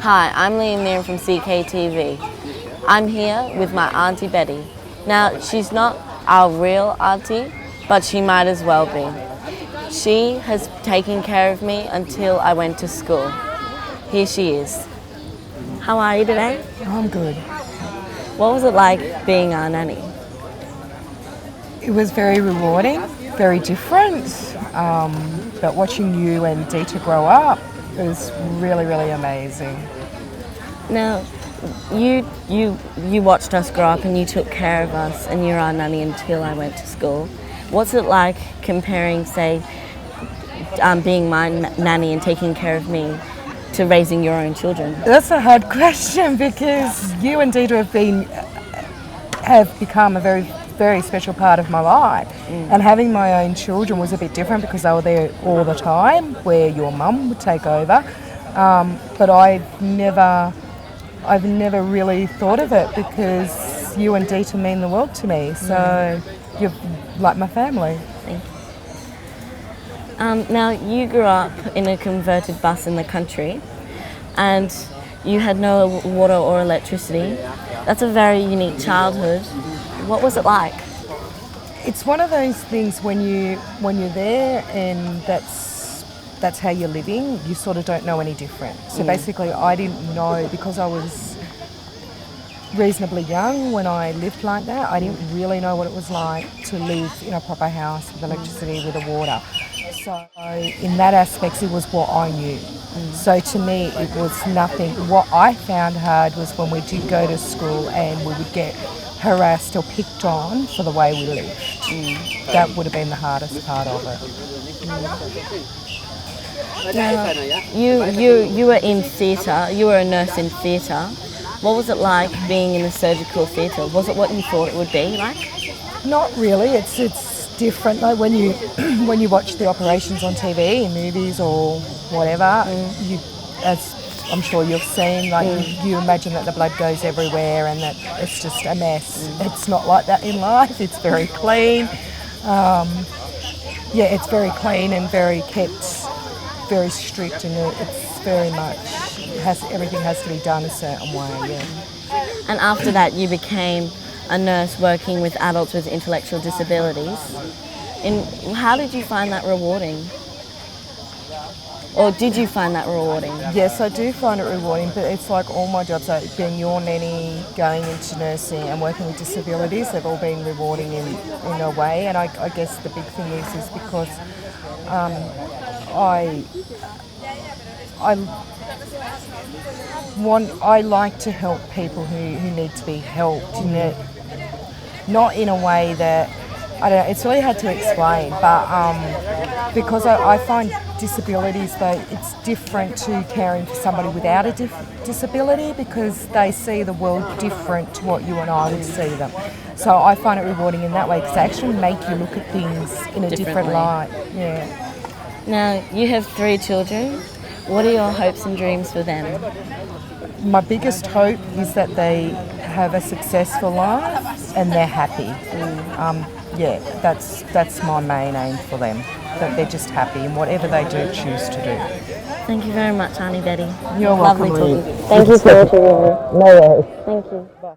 Hi, I'm Liam from CKTV. I'm here with my Aunty Betty. Now, she's not our real auntie, but she might as well be. She has taken care of me until I went to school. Here she is. How are you today? I'm good. What was it like being our nanny? It was very rewarding, very different, but watching you and Dita grow up was really, really amazing. Now, you watched us grow up and you took care of us and you're our nanny until I went to school. What's it like comparing, say, being my nanny and taking care of me to raising your own children? That's a hard question because you and Dita have become a very, very special part of my life. And having my own children was a bit different because they were there all the time, where your mum would take over. But I've never really thought of it because you and Dita mean the world to me. So you're like my family. Thank you. Now, you grew up in a converted bus in the country and you had no water or electricity. That's a very unique childhood. What was it like? It's one of those things when you're there and that's how you're living, you sort of don't know any different. So basically I didn't know, because I was reasonably young when I lived like that, I didn't really know what it was like to live in a proper house with electricity, with the water. So in that aspect, it was what I knew. So to me, it was nothing. What I found hard was when we did go to school and we would get harassed or picked on for the way we lived. That would have been the hardest part of it. Now, you were in theatre, you were a nurse in theatre. What was it like being in the surgical theatre? Was it what you thought it would be like? Not really. It's different. Like when you when you watch the operations on TV in movies or whatever, you, as I'm sure you've seen, like you imagine that the blood goes everywhere and that it's just a mess. It's not like that in life. It's very clean. It's very clean and very kept, very strict, and it's very much everything has to be done a certain way. Yeah. And after that, you became a nurse working with adults with intellectual disabilities. How did you find that rewarding? Or did you find that rewarding? Yes, I do find it rewarding, but it's like all my jobs, like being your nanny, going into nursing and working with disabilities, they've all been rewarding in a way. And I guess the big thing is because I like to help people who need to be helped, not in a way that, I don't know, it's really hard to explain, but because I find disabilities, though, it's different to caring for somebody without a disability because they see the world different to what you and I would see them. So I find it rewarding in that way because they actually make you look at things in a different light. Yeah. Now, you have 3 children. What are your hopes and dreams for them? My biggest hope is that they have a successful life and they're happy. That's my main aim for them, that they're just happy in whatever they choose to do. Thank you very much, Aunty Betty. You're welcome. Lovely talking. Thank you for interviewing me. No worries. Thank you. Bye.